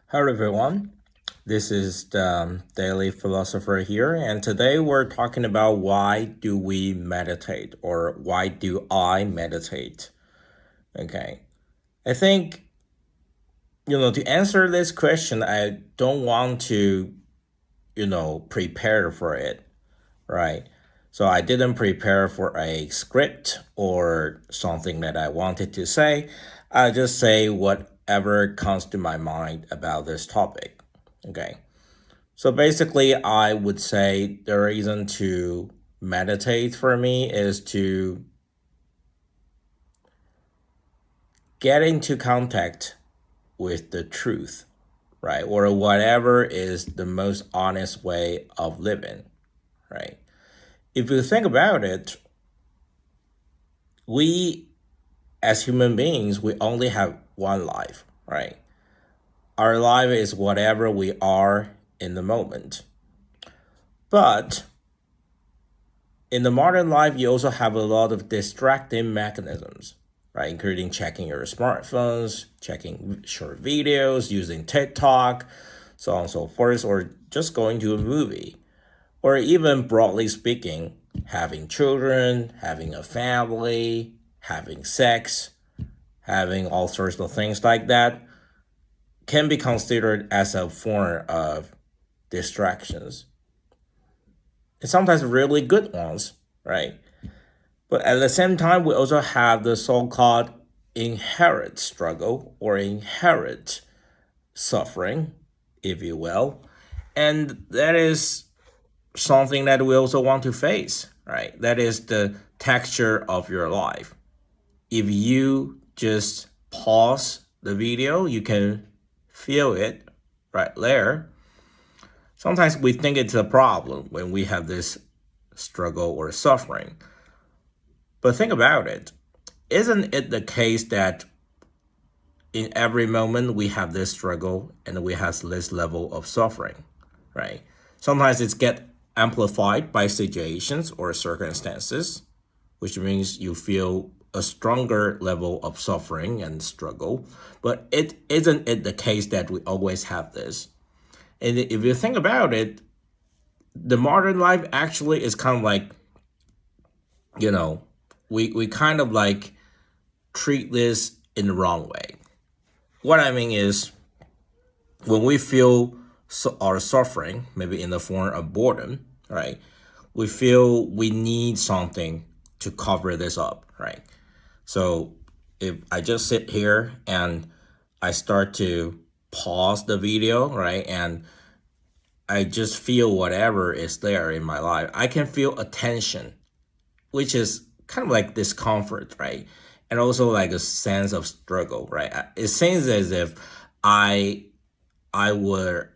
Hello, everyone. This is the Daily Philosopher here, and today we're talking about why do we meditate or why do I meditate? Okay. I think, to answer this question, I don't want to, prepare for it, right? So I didn't prepare for a script or something that I wanted to say. I just say whatever comes to my mind about this topic. Okay. So basically, I would say the reason to meditate for me is to get into contact with the truth, right? Or whatever is the most honest way of living, right? If you think about it, we as human beings, we only have one life, right? Our life is whatever we are in the moment. But in the modern life, you also have a lot of distracting mechanisms, right? Including checking your smartphones, checking short videos, using TikTok, so on and so forth, or just going to a movie, or even broadly speaking, having children, having a family, having sex, having all sorts of things like that can be considered as a form of distractions. And sometimes really good ones, right? But at the same time, we also have the so-called inherent struggle or inherent suffering, if you will. And that is something that we also want to face, right? That is the texture of your life. If you just pause the video, you can feel it right there. Sometimes we think it's a problem when we have this struggle or suffering. But think about it. Isn't it the case that in every moment we have this struggle and we have this level of suffering, right? Sometimes it's get amplified by situations or circumstances, which means you feel a stronger level of suffering and struggle. But isn't it the case that we always have this? And if you think about it, the modern life actually is kind of like, you know, we kind of like treat this in the wrong way. What I mean is, when we feel our suffering, maybe in the form of boredom, right? We feel we need something to cover this up, right? So if I just sit here and I start to pause the video, right? And I just feel whatever is there in my life, I can feel a tension, which is kind of like discomfort, right? And also like a sense of struggle, right? It seems as if I I were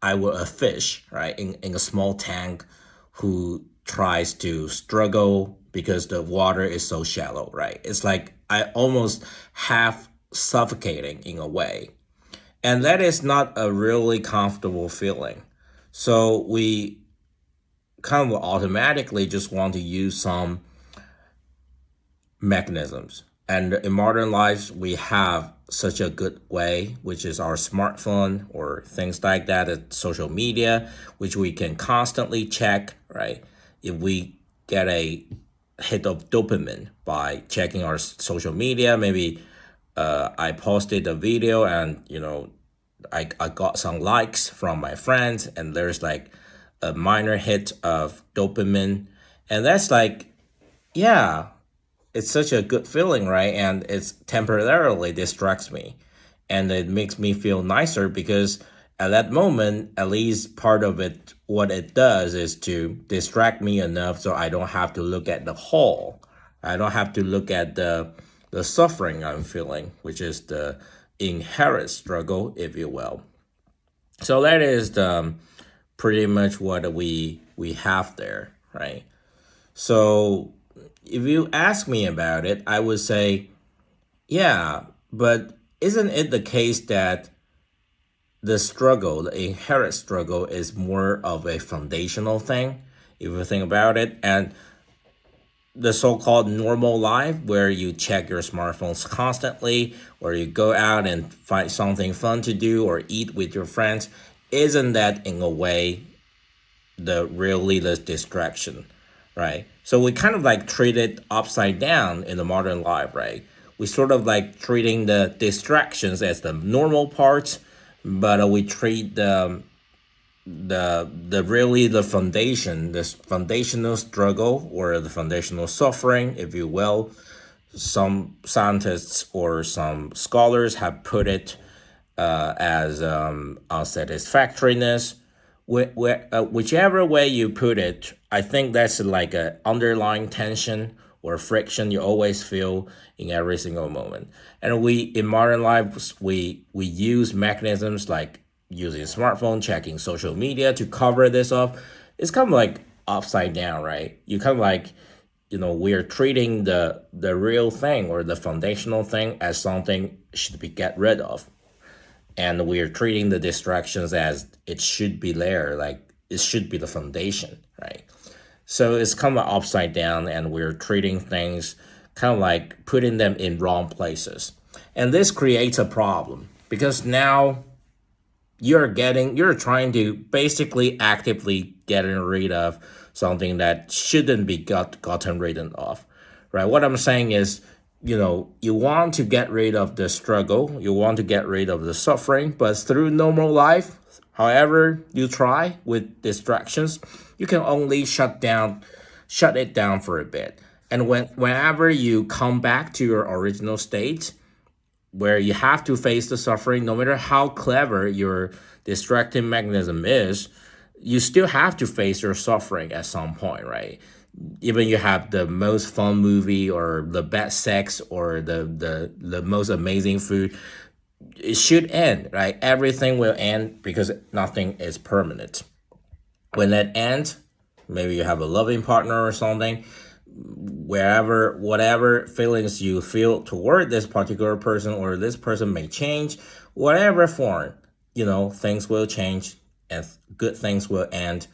I were a fish, right, in a small tank who tries to struggle because the water is so shallow, right? It's like I almost half suffocating in a way. And that is not a really comfortable feeling. So we kind of automatically just want to use some mechanisms. And in modern lives, we have such a good way, which is our smartphone or things like that, social media, which we can constantly check, right? If we get a hit of dopamine by checking our social media, maybe I posted a video and, I got some likes from my friends, and there's like a minor hit of dopamine. And that's like, yeah, it's such a good feeling, right? And it's temporarily distracts me. And it makes me feel nicer because at that moment, at least part of it, what it does is to distract me enough so I don't have to look at the whole. I don't have to look at the suffering I'm feeling, which is the inherent struggle, if you will. So that is pretty much what we have there, right? So if you ask me about it, I would say, yeah, but isn't it the case that the struggle, the inherent struggle, is more of a foundational thing, if you think about it? And the so-called normal life where you check your smartphones constantly, or you go out and find something fun to do or eat with your friends, isn't that in a way the distraction, right? So we kind of like treat it upside down in the modern life, right? We sort of like treating the distractions as the normal parts, but we treat the foundation, this foundational struggle or the foundational suffering, if you will. Some scientists or some scholars have put it as unsatisfactoriness. Whichever way you put it, I think that's like a underlying tension or friction you always feel in every single moment. And we in modern life we use mechanisms like using smartphone, checking social media to cover this up. It's kind of like upside down, right? You kind of like, we're treating the real thing or the foundational thing as something should be get rid of, and we're treating the distractions as it should be there, like it should be the foundation, right? So it's kind of upside down, and we're treating things kind of like putting them in wrong places, and this creates a problem because now you're trying to basically actively getting rid of something that shouldn't be gotten rid of, right? What I'm saying is, you want to get rid of the struggle, you want to get rid of the suffering, but through normal life, however you try with distractions, you can only shut it down for a bit. And whenever you come back to your original state, where you have to face the suffering, no matter how clever your distracting mechanism is, you still have to face your suffering at some point, right? Even you have the most fun movie or the best sex or the most amazing food, it should end, right? Everything will end because nothing is permanent. When that ends, maybe you have a loving partner or something, wherever whatever feelings you feel toward this particular person or this person may change, whatever form, things will change and good things will end,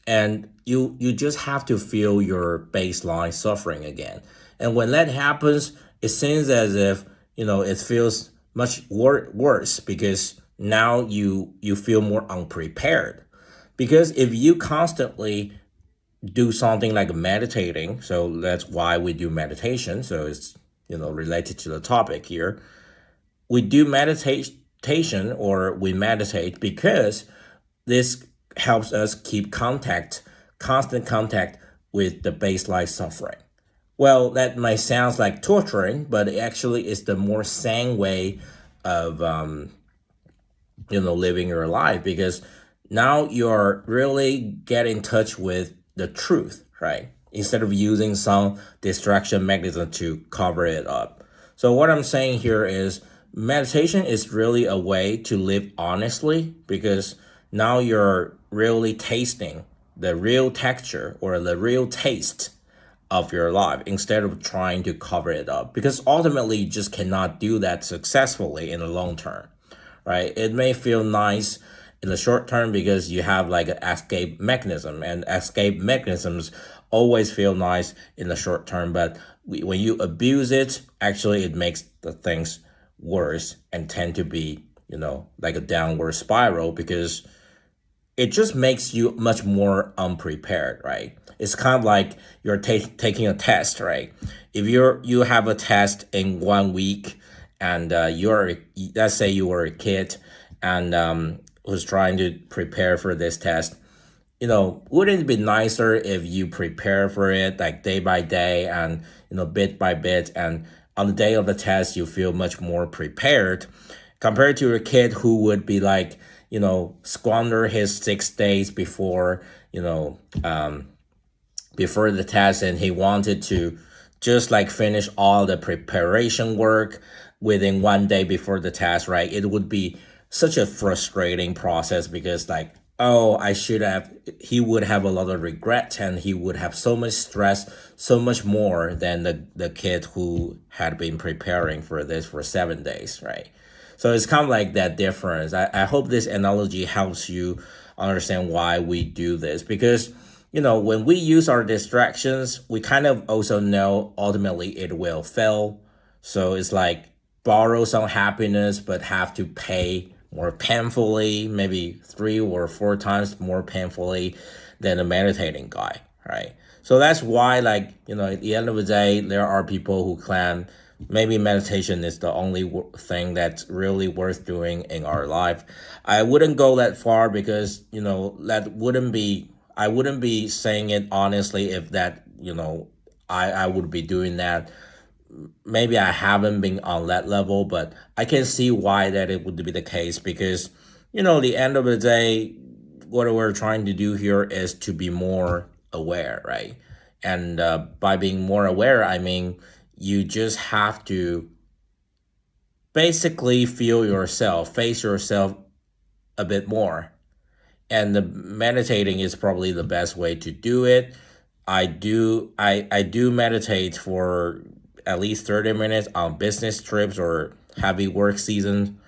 and you just have to feel your baseline suffering again. And when that happens, it seems as if it feels much worse because now you feel more unprepared. Because if you constantly do something like meditating, so that's why we do meditation, so it's related to the topic here. We do meditation, or we meditate because this helps us keep constant contact with the baseline suffering. Well, that might sound like torturing, but it actually is the more sane way of living your life, because now you're really getting in touch with the truth, right? Instead of using some distraction mechanism to cover it up. So what I'm saying here is meditation is really a way to live honestly, because now you're really tasting the real texture or the real taste of your life instead of trying to cover it up, because ultimately you just cannot do that successfully in the long term, right? It may feel nice in the short term because you have like an escape mechanism, and escape mechanisms always feel nice in the short term, but when you abuse it, actually it makes the things worse and tend to be like a downward spiral, because it just makes you much more unprepared, right? It's kind of like you're taking a test, right? If you have a test in 1 week, and let's say you were a kid and was trying to prepare for this test, wouldn't it be nicer if you prepare for it like day by day and bit by bit, and on the day of the test you feel much more prepared, compared to a kid who would be like, squander his 6 days before the test, and he wanted to just like finish all the preparation work within 1 day before the test, right? It would be such a frustrating process, because like, oh, he would have a lot of regret, and he would have so much stress, so much more than the kid who had been preparing for this for 7 days, right? So it's kind of like that difference. I hope this analogy helps you understand why we do this, because when we use our distractions, we kind of also know ultimately it will fail. So it's like borrow some happiness, but have to pay more painfully, maybe 3 or 4 times more painfully than a meditating guy, right? So that's why, like, at the end of the day, there are people who claim maybe meditation is the only thing that's really worth doing in our life. I wouldn't go that far because, that wouldn't be, I wouldn't be saying it honestly if that, I would be doing that. Maybe I haven't been on that level, but I can see why that it would be the case because, the end of the day, what we're trying to do here is to be more aware, right? And by being more aware, I mean, you just have to basically feel yourself, face yourself a bit more. And the meditating is probably the best way to do it. I do meditate for at least 30 minutes on business trips or heavy work season.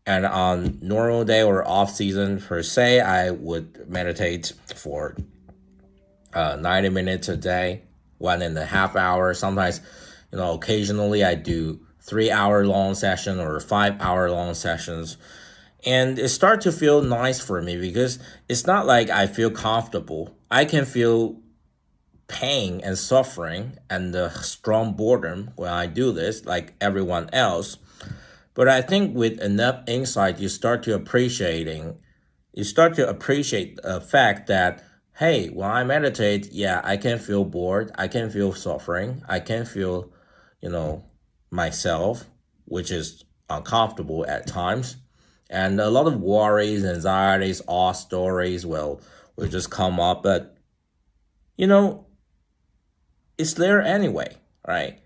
And on normal day or off season per se, I would meditate for 90 minutes a day, 1.5 hours. Sometimes, occasionally I do 3 hour long session or 5 hour long sessions. And it starts to feel nice for me because it's not like I feel comfortable. I can feel pain and suffering and the strong boredom when I do this, like everyone else. But I think with enough insight, you start to appreciate the fact that, hey, when I meditate, yeah, I can feel bored, I can feel suffering, I can feel, you know, myself, which is uncomfortable at times. And a lot of worries, anxieties, all stories will just come up, but you know, it's there anyway, right?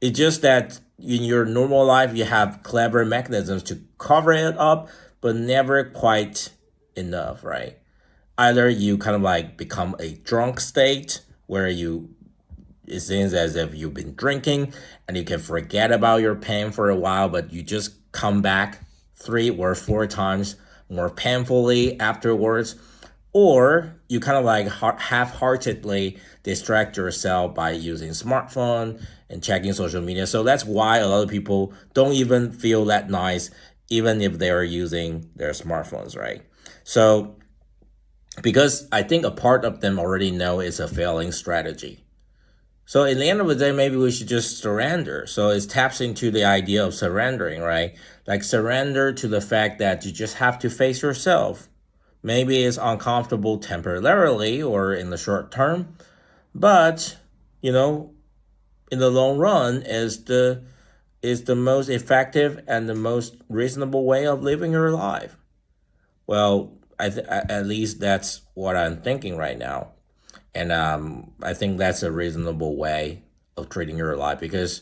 It's just that in your normal life, you have clever mechanisms to cover it up, but never quite enough, right? Either you kind of like become a drunk state where it seems as if you've been drinking and you can forget about your pain for a while, but you just come back 3 or 4 times more painfully afterwards, or you kind of like half-heartedly distract yourself by using smartphone and checking social media. So that's why a lot of people don't even feel that nice even if they're using their smartphones, right? So because I think a part of them already know it's a failing strategy. So in the end of the day, maybe we should just surrender. So it taps into the idea of surrendering, right? Like surrender to the fact that you just have to face yourself. Maybe it's uncomfortable temporarily or in the short term, but you know, in the long run is the most effective and the most reasonable way of living your life. Well, at least that's what I'm thinking right now. And I think that's a reasonable way of treating your life because,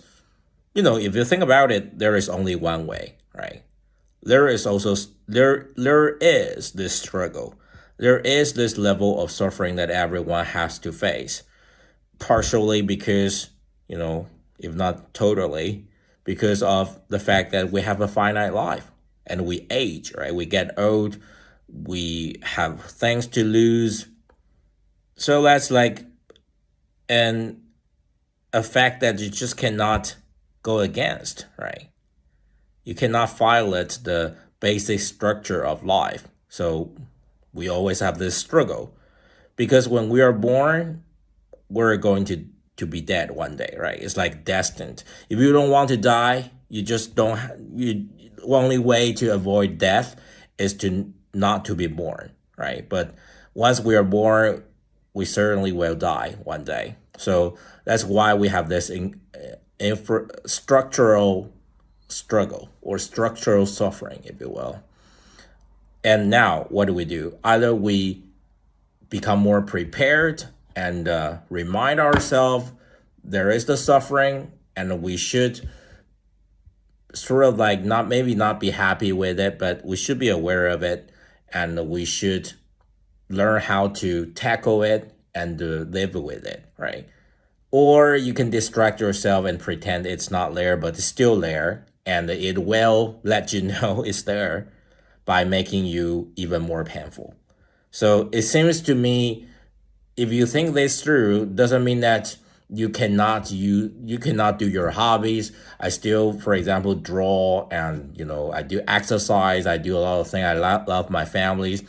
if you think about it, there is only one way, right? There is also there is this struggle. There is this level of suffering that everyone has to face, partially because, if not totally, because of the fact that we have a finite life and we age, right? We get old, we have things to lose. So that's like an a fact that you just cannot go against, right? You cannot violate the basic structure of life. So we always have this struggle because when we are born, we're going to be dead one day, right? It's like destined. If you don't want to die, you just don't. You only way to avoid death is to not to be born, right? But once we are born, we certainly will die one day. So that's why we have this structural struggle or structural suffering, if you will. And now, what do we do? Either we become more prepared and remind ourselves there is the suffering, and we should sort of like not be happy with it, but we should be aware of it, and we should learn how to tackle it and live with it, right? Or you can distract yourself and pretend it's not there, but it's still there, and it will let you know it's there by making you even more painful. So it seems to me if you think this through, doesn't mean that you cannot do your hobbies. I still, for example, draw, and I do exercise. I do a lot of things. I love my families,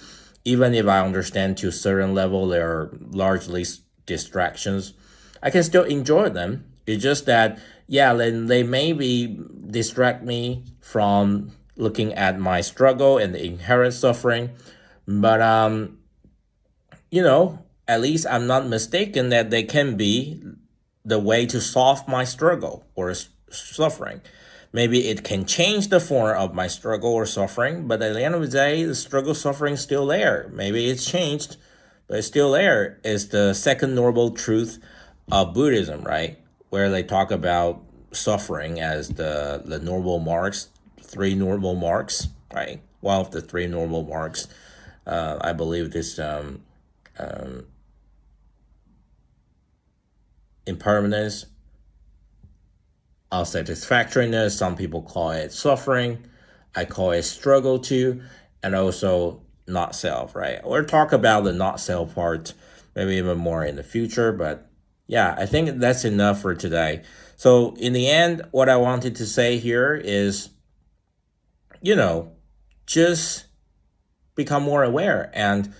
even if I understand to a certain level they are largely distractions. I can still enjoy them. It's just that, yeah, then they maybe distract me from looking at my struggle and the inherent suffering. But at least I'm not mistaken that they can be the way to solve my struggle or suffering. Maybe it can change the form of my struggle or suffering, but at the end of the day, the struggle suffering is still there. Maybe it's changed, but it's still there. It's the second noble truth of Buddhism, right? Where they talk about suffering as the normal marks, three normal marks, right? One of the three normal marks. I believe this impermanence, unsatisfactoriness. Some people call it suffering. I call it struggle too, and also not self, right? We'll talk about the not self part maybe even more in the future, but yeah, I think that's enough for today. So in the end, what I wanted to say here is, you know, just become more aware. And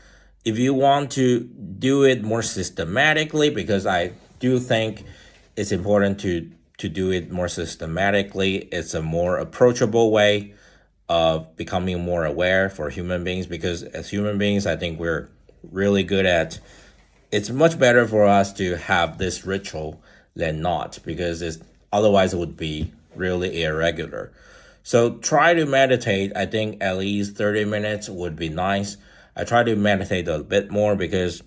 if you want to do it more systematically, because I do think it's important to do it more systematically, it's a more approachable way of becoming more aware for human beings, because as human beings, I think we're really good at it's much better for us to have this ritual than not, because it's otherwise it would be really irregular. So try to meditate. I think at least 30 minutes would be nice. I try to meditate a bit more because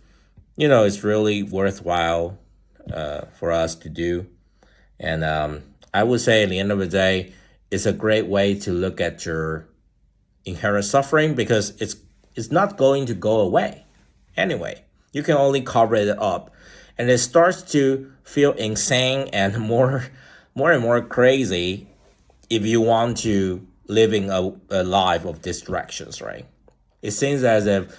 it's really worthwhile for us to do. And I would say at the end of the day, it's a great way to look at your inherent suffering, because it's not going to go away anyway. You can only cover it up, and it starts to feel insane and more and more crazy if you want to living a life of distractions, right? It seems as if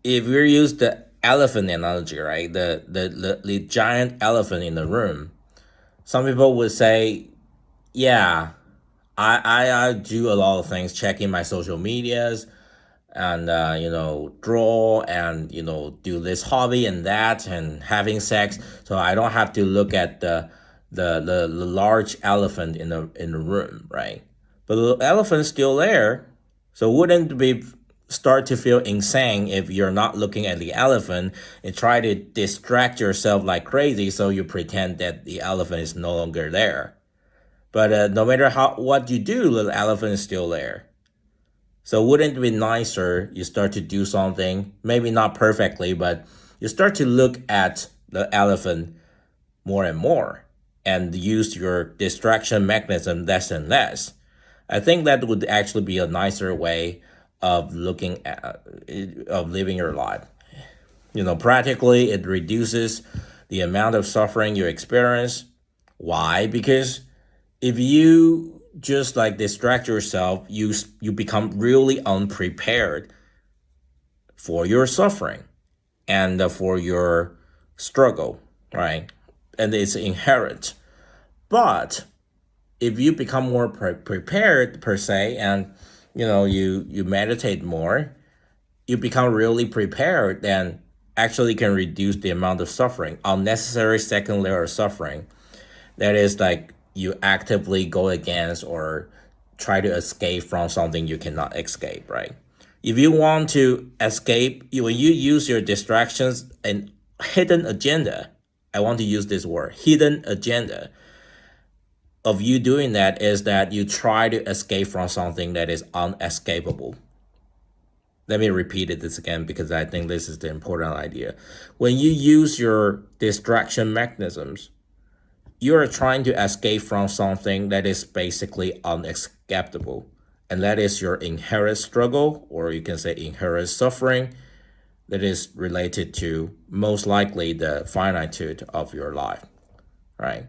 if we use the elephant analogy, right, the giant elephant in the room, some people would say, yeah, I do a lot of things, checking my social medias, and draw, and do this hobby and that, and having sex, so I don't have to look at the large elephant in the room, right? But the elephant's still there, so wouldn't it be start to feel insane if you're not looking at the elephant and try to distract yourself like crazy, so you pretend that the elephant is no longer there? But no matter what you do, the elephant is still there. So wouldn't it be nicer you start to do something, maybe not perfectly, but you start to look at the elephant more and more and use your distraction mechanism less and less? I think that would actually be a nicer way of looking at of living your life. Practically it reduces the amount of suffering you experience. Why? Because if you just like distract yourself, you become really unprepared for your suffering and for your struggle, right? And it's inherent. But if you become more prepared per se, and you meditate more, you become really prepared, and actually can reduce the amount of suffering, unnecessary second layer of suffering, that is like you actively go against or try to escape from something you cannot escape, right? If you want to escape, when you use your distractions and hidden agenda, I want to use this word, hidden agenda, of you doing that is that you try to escape from something that is unescapable. Let me repeat this again, because I think this is the important idea. When you use your distraction mechanisms, you are trying to escape from something that is basically unescapable. And that is your inherent struggle, or you can say inherent suffering, that is related to most likely the finitude of your life, right?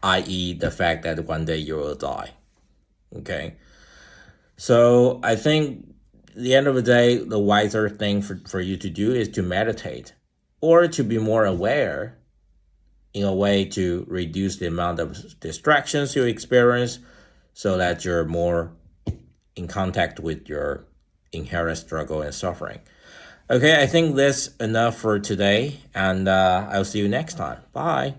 I.e., the fact that one day you will die. Okay. So I think the end of the day, the wiser thing for you to do is to meditate or to be more aware in a way to reduce the amount of distractions you experience so that you're more in contact with your inherent struggle and suffering. Okay, I think that's enough for today, and I'll see you next time. Bye.